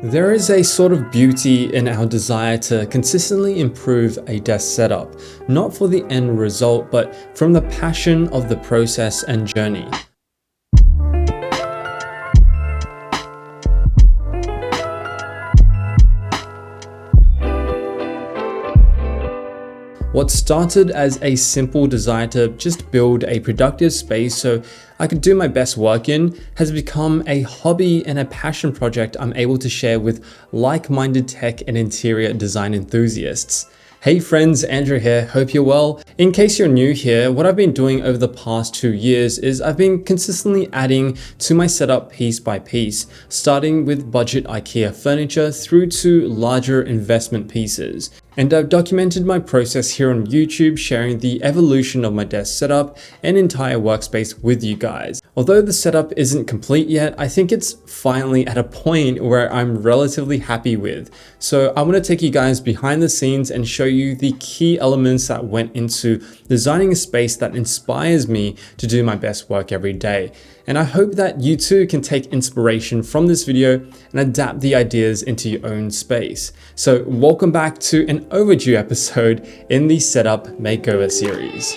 There is a sort of beauty in our desire to consistently improve a desk setup, not for the end result, but from the passion of the process and journey. What started as a simple desire to just build a productive space so I could do my best work in has become a hobby and a passion project I'm able to share with like-minded tech and interior design enthusiasts. Hey friends, Andrew here, hope you're well. In case you're new here, what I've been doing over the past 2 years is I've been consistently adding to my setup piece by piece, starting with budget IKEA furniture through to larger investment pieces. And I've documented my process here on YouTube, sharing the evolution of my desk setup and entire workspace with you guys. Although the setup isn't complete yet, I think it's finally at a point where I'm relatively happy with. So I want to take you guys behind the scenes and show you the key elements that went into designing a space that inspires me to do my best work every day. And I hope that you too can take inspiration from this video and adapt the ideas into your own space. So welcome back to an overdue episode in the Setup Makeover series.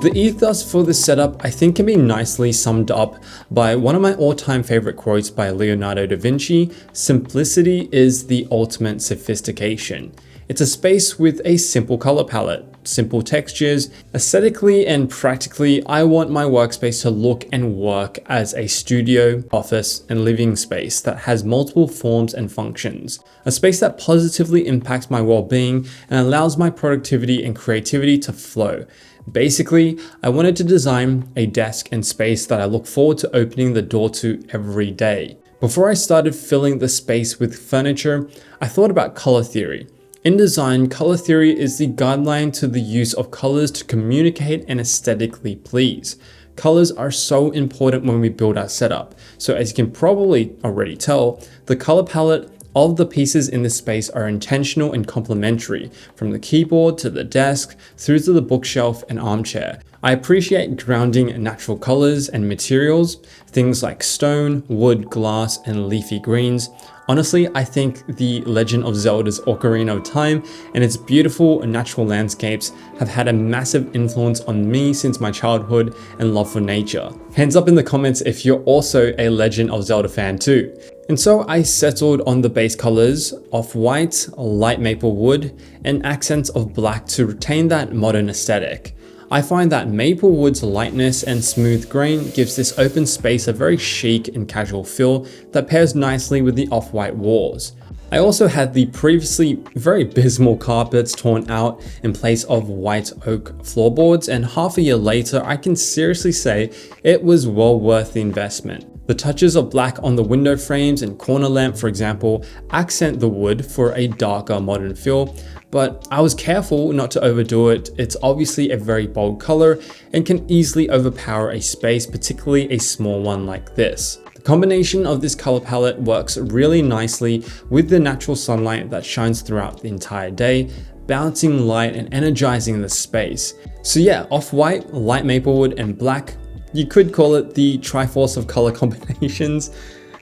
The ethos for this setup I think can be nicely summed up by one of my all-time favorite quotes by Leonardo da Vinci: "Simplicity is the ultimate sophistication." It's a space with a simple color palette, simple textures. Aesthetically and practically, I want my workspace to look and work as a studio, office, and living space that has multiple forms and functions. A space that positively impacts my well-being and allows my productivity and creativity to flow. Basically, I wanted to design a desk and space that I look forward to opening the door to every day. Before I started filling the space with furniture, I thought about color theory. In design, color theory is the guideline to the use of colors to communicate and aesthetically please. Colors are so important when we build our setup. So as you can probably already tell, the color palette of the pieces in this space are intentional and complementary, from the keyboard to the desk, through to the bookshelf and armchair. I appreciate grounding natural colors and materials, things like stone, wood, glass, and leafy greens. Honestly, I think the Legend of Zelda's Ocarina of Time and its beautiful natural landscapes have had a massive influence on me since my childhood and love for nature. Hands up in the comments if you're also a Legend of Zelda fan too. And so I settled on the base colors of white, light maple wood, and accents of black to retain that modern aesthetic. I find that maple wood's lightness and smooth grain gives this open space a very chic and casual feel that pairs nicely with the off-white walls. I also had the previously very abysmal carpets torn out in place of white oak floorboards, and half a year later I can seriously say it was well worth the investment. The touches of black on the window frames and corner lamp, for example, accent the wood for a darker modern feel, but I was careful not to overdo it. It's obviously a very bold color and can easily overpower a space, particularly a small one like this. The combination of this color palette works really nicely with the natural sunlight that shines throughout the entire day, balancing light and energizing the space. So yeah, off-white, light maplewood, and black. You could call it the Triforce of color combinations.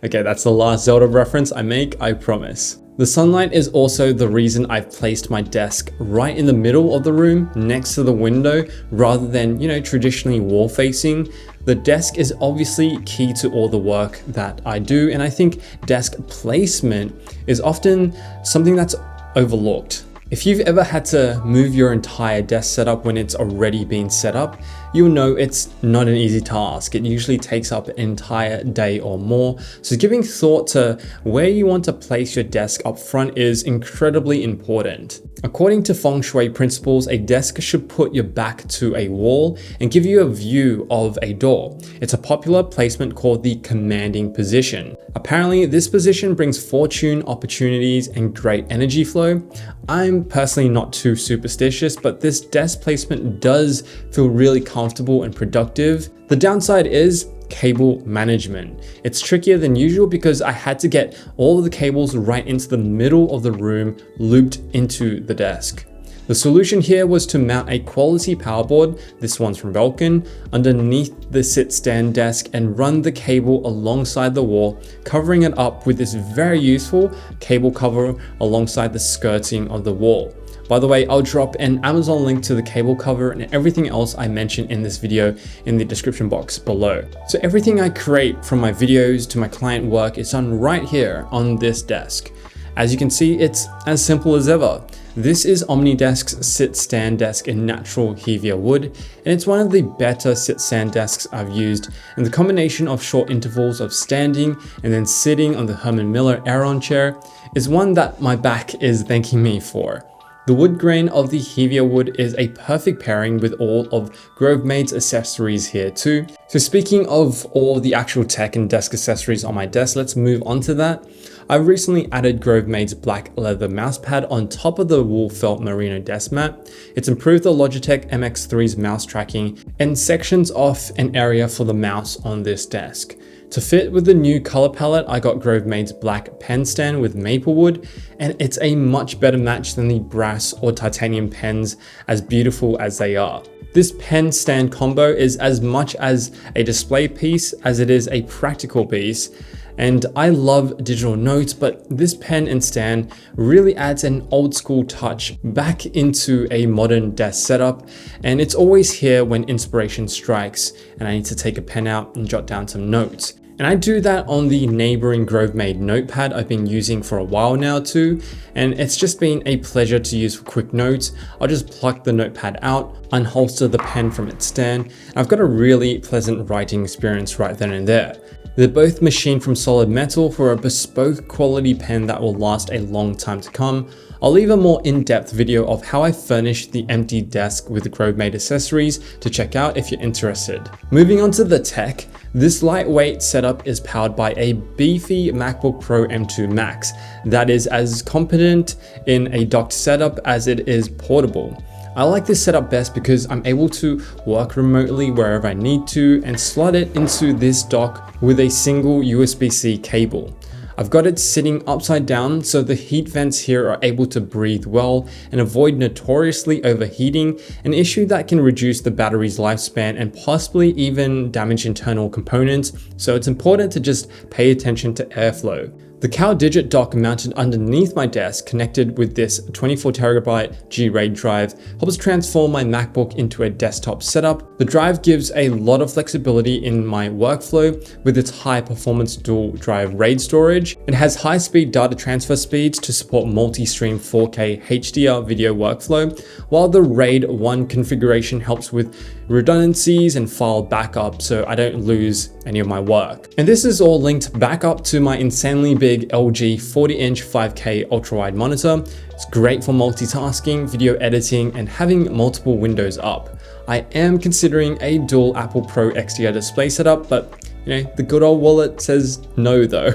Okay, that's the last Zelda reference I make, I promise. The sunlight is also the reason I've placed my desk right in the middle of the room next to the window rather than, traditionally wall facing. The desk is obviously key to all the work that I do, and I think desk placement is often something that's overlooked. If you've ever had to move your entire desk setup when it's already been set up, you'll know it's not an easy task. It usually takes up an entire day or more. So giving thought to where you want to place your desk up front is incredibly important. According to feng shui principles, a desk should put your back to a wall and give you a view of a door. It's a popular placement called the commanding position. Apparently, this position brings fortune, opportunities, and great energy flow. I'm personally not too superstitious, but this desk placement does feel really comfortable and productive. The downside is cable management. It's trickier than usual because I had to get all of the cables right into the middle of the room, looped into the desk. The solution here was to mount a quality power board, this one's from Vulcan, underneath the sit-stand desk and run the cable alongside the wall, covering it up with this very useful cable cover alongside the skirting of the wall. By the way, I'll drop an Amazon link to the cable cover and everything else I mentioned in this video in the description box below. So everything I create from my videos to my client work is done right here on this desk. As you can see, it's as simple as ever. This is OmniDesk's sit-stand desk in natural Hevia wood, and it's one of the better sit-stand desks I've used, and the combination of short intervals of standing and then sitting on the Herman Miller Aeron chair is one that my back is thanking me for. The wood grain of the Hevia wood is a perfect pairing with all of Grovemade's accessories here too. So speaking of all the actual tech and desk accessories on my desk, let's move on to that. I've recently added Grovemade's black leather mousepad on top of the wool felt merino desk mat. It's improved the Logitech MX3's mouse tracking and sections off an area for the mouse on this desk. To fit with the new color palette, I got Grovemade's black pen stand with maple wood, and it's a much better match than the brass or titanium pens, as beautiful as they are. This pen stand combo is as much as a display piece as it is a practical piece. And I love digital notes, but this pen and stand really adds an old school touch back into a modern desk setup. And it's always here when inspiration strikes and I need to take a pen out and jot down some notes. And I do that on the neighboring Grovemade notepad I've been using for a while now too, and it's just been a pleasure to use for quick notes. I'll just pluck the notepad out, unholster the pen from its stand, and I've got a really pleasant writing experience right then and there. They're both machined from solid metal for a bespoke quality pen that will last a long time to come. I'll leave a more in-depth video of how I furnished the empty desk with Grovemade accessories to check out if you're interested. Moving on to the tech, this lightweight setup is powered by a beefy MacBook Pro M2 Max that is as competent in a docked setup as it is portable. I like this setup best because I'm able to work remotely wherever I need to and slot it into this dock with a single USB-C cable. I've got it sitting upside down so the heat vents here are able to breathe well and avoid notoriously overheating, an issue that can reduce the battery's lifespan and possibly even damage internal components, so it's important to just pay attention to airflow. The CalDigit dock mounted underneath my desk, connected with this 24TB G-RAID drive, helps transform my MacBook into a desktop setup. The drive gives a lot of flexibility in my workflow with its high-performance dual-drive RAID storage. It has high-speed data transfer speeds to support multi-stream 4K HDR video workflow, while the RAID 1 configuration helps with redundancies and file backup so I don't lose any of my work. And this is all linked back up to my insanely big LG 40-inch 5K ultra-wide monitor. It's great for multitasking, video editing, and having multiple windows up. I am considering a dual Apple Pro XDR display setup, but the good old wallet says no though.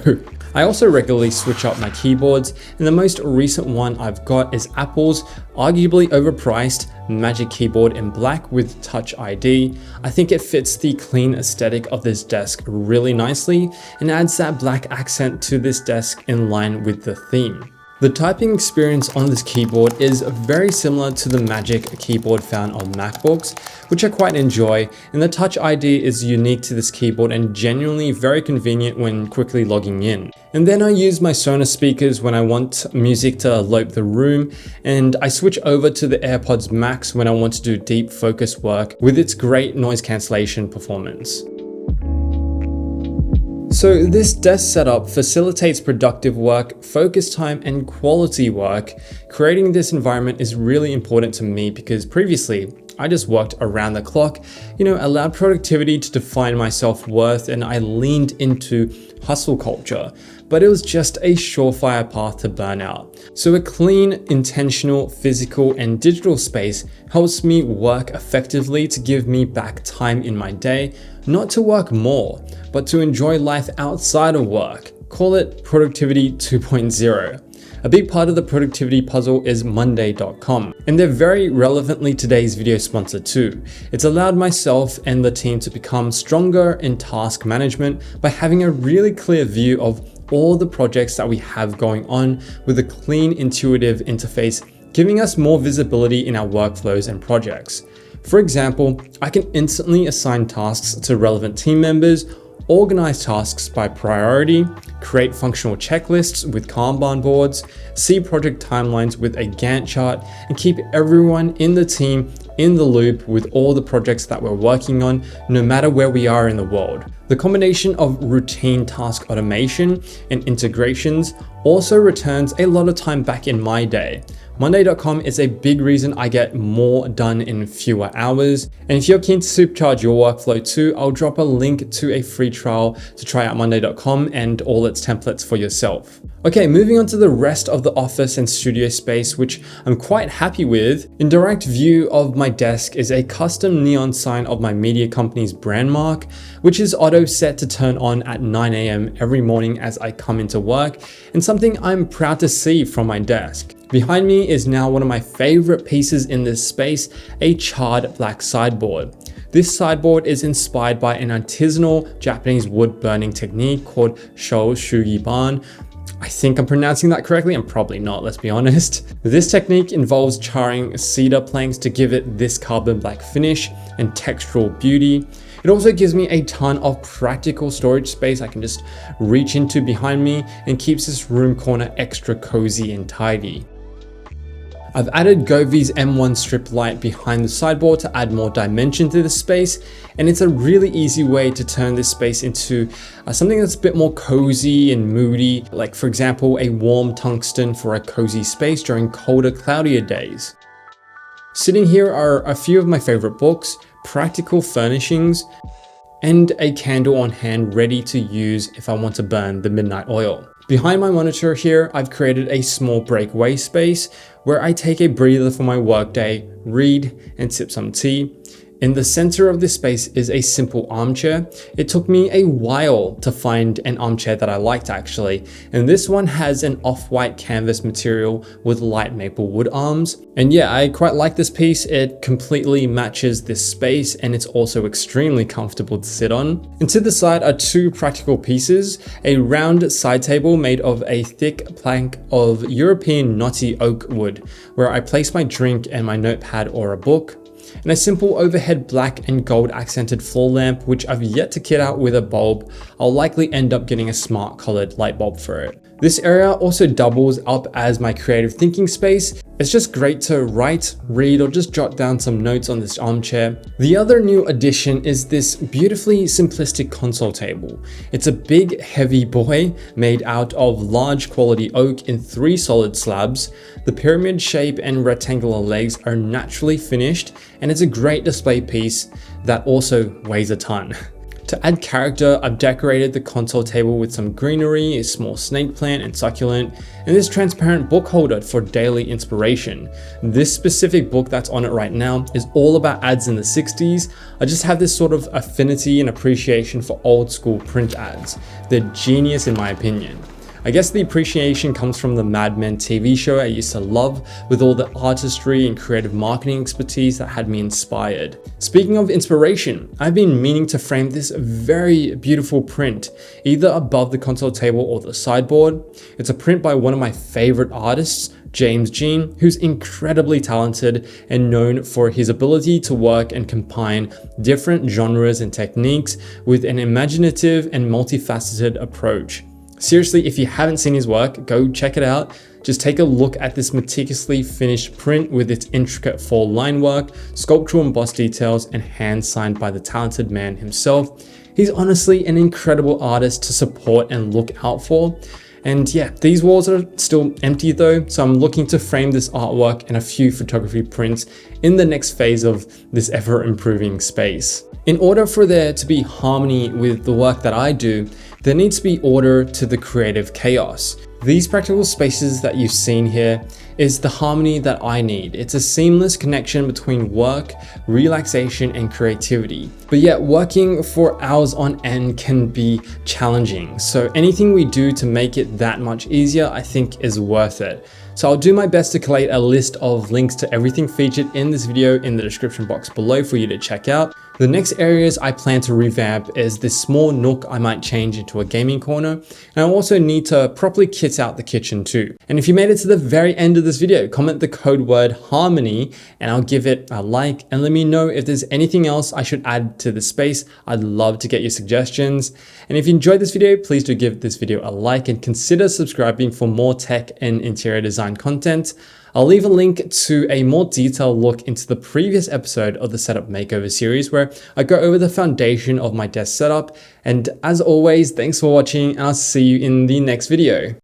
I also regularly switch up my keyboards, and the most recent one I've got is Apple's arguably overpriced Magic Keyboard in black with Touch ID. I think it fits the clean aesthetic of this desk really nicely and adds that black accent to this desk in line with the theme. The typing experience on this keyboard is very similar to the Magic Keyboard found on MacBooks, which I quite enjoy, and the Touch ID is unique to this keyboard and genuinely very convenient when quickly logging in. And then I use my Sonos speakers when I want music to elope the room, and I switch over to the AirPods Max when I want to do deep focus work with its great noise cancellation performance. So this desk setup facilitates productive work, focus time, and quality work. Creating this environment is really important to me because previously I just worked around the clock, allowed productivity to define my self-worth, and I leaned into hustle culture, but it was just a surefire path to burnout. So a clean, intentional, physical, and digital space helps me work effectively to give me back time in my day, not to work more, but to enjoy life outside of work. Call it productivity 2.0. A big part of the productivity puzzle is Monday.com, and they're very relevantly today's video sponsor too. It's allowed myself and the team to become stronger in task management by having a really clear view of all the projects that we have going on with a clean, intuitive interface giving us more visibility in our workflows and projects. For example, I can instantly assign tasks to relevant team members, organize tasks by priority, create functional checklists with Kanban boards, see project timelines with a Gantt chart, and keep everyone in the team in the loop with all the projects that we're working on, no matter where we are in the world. The combination of routine task automation and integrations also returns a lot of time back in my day. Monday.com is a big reason I get more done in fewer hours. And if you're keen to supercharge your workflow too, I'll drop a link to a free trial to try out Monday.com and all its templates for yourself. Okay, moving on to the rest of the office and studio space, which I'm quite happy with. In direct view of my desk is a custom neon sign of my media company's brand mark, which is auto set to turn on at 9 a.m. every morning as I come into work, and something I'm proud to see from my desk. Behind me is now one of my favorite pieces in this space, a charred black sideboard. This sideboard is inspired by an artisanal Japanese wood burning technique called Shou Sugi. I think I'm pronouncing that correctly, I'm probably not, let's be honest. This technique involves charring cedar planks to give it this carbon black finish and textural beauty. It also gives me a ton of practical storage space I can just reach into behind me and keeps this room corner extra cozy and tidy. I've added Govi's M1 strip light behind the sideboard to add more dimension to the space, and it's a really easy way to turn this space into something that's a bit more cozy and moody, like for example a warm tungsten for a cozy space during colder, cloudier days. Sitting here are a few of my favorite books, practical furnishings, and a candle on hand ready to use if I want to burn the midnight oil. Behind my monitor here, I've created a small breakaway space where I take a breather for my workday, read, and sip some tea. In the center of this space is a simple armchair. It took me a while to find an armchair that I liked actually, and this one has an off-white canvas material with light maple wood arms. And yeah, I quite like this piece. It completely matches this space and it's also extremely comfortable to sit on. And to the side are two practical pieces, a round side table made of a thick plank of European knotty oak wood, where I place my drink and my notepad or a book, and a simple overhead black and gold accented floor lamp, which I've yet to kit out with a bulb. I'll likely end up getting a smart colored light bulb for it. This area also doubles up as my creative thinking space. It's just great to write, read, or just jot down some notes on this armchair. The other new addition is this beautifully simplistic console table. It's a big, heavy boy made out of large quality oak in 3 solid slabs. The pyramid shape and rectangular legs are naturally finished, and it's a great display piece that also weighs a ton. To add character, I've decorated the console table with some greenery, a small snake plant and succulent, and this transparent book holder for daily inspiration. This specific book that's on it right now is all about ads in the 60s. I just have this sort of affinity and appreciation for old school print ads. They're genius in my opinion. I guess the appreciation comes from the Mad Men TV show I used to love, with all the artistry and creative marketing expertise that had me inspired. Speaking of inspiration, I've been meaning to frame this very beautiful print, either above the console table or the sideboard. It's a print by one of my favorite artists, James Jean, who's incredibly talented and known for his ability to work and combine different genres and techniques with an imaginative and multifaceted approach. Seriously, if you haven't seen his work, go check it out. Just take a look at this meticulously finished print with its intricate fall line work, sculptural embossed details, and hand signed by the talented man himself. He's honestly an incredible artist to support and look out for. And yeah, these walls are still empty though, so I'm looking to frame this artwork and a few photography prints in the next phase of this ever improving space. In order for there to be harmony with the work that I do, there needs to be order to the creative chaos. These practical spaces that you've seen here is the harmony that I need. It's a seamless connection between work, relaxation, and creativity. But yet working for hours on end can be challenging. So anything we do to make it that much easier, I think is worth it. So I'll do my best to collate a list of links to everything featured in this video in the description box below for you to check out. The next areas I plan to revamp is this small nook I might change into a gaming corner, and I also need to properly kit out the kitchen too. And if you made it to the very end of this video, comment the code word harmony and I'll give it a like, and let me know if there's anything else I should add to the space. I'd love to get your suggestions. And if you enjoyed this video, please do give this video a like and consider subscribing for more tech and interior design content. I'll leave a link to a more detailed look into the previous episode of the Setup Makeover series where I go over the foundation of my desk setup. And as always, thanks for watching and I'll see you in the next video.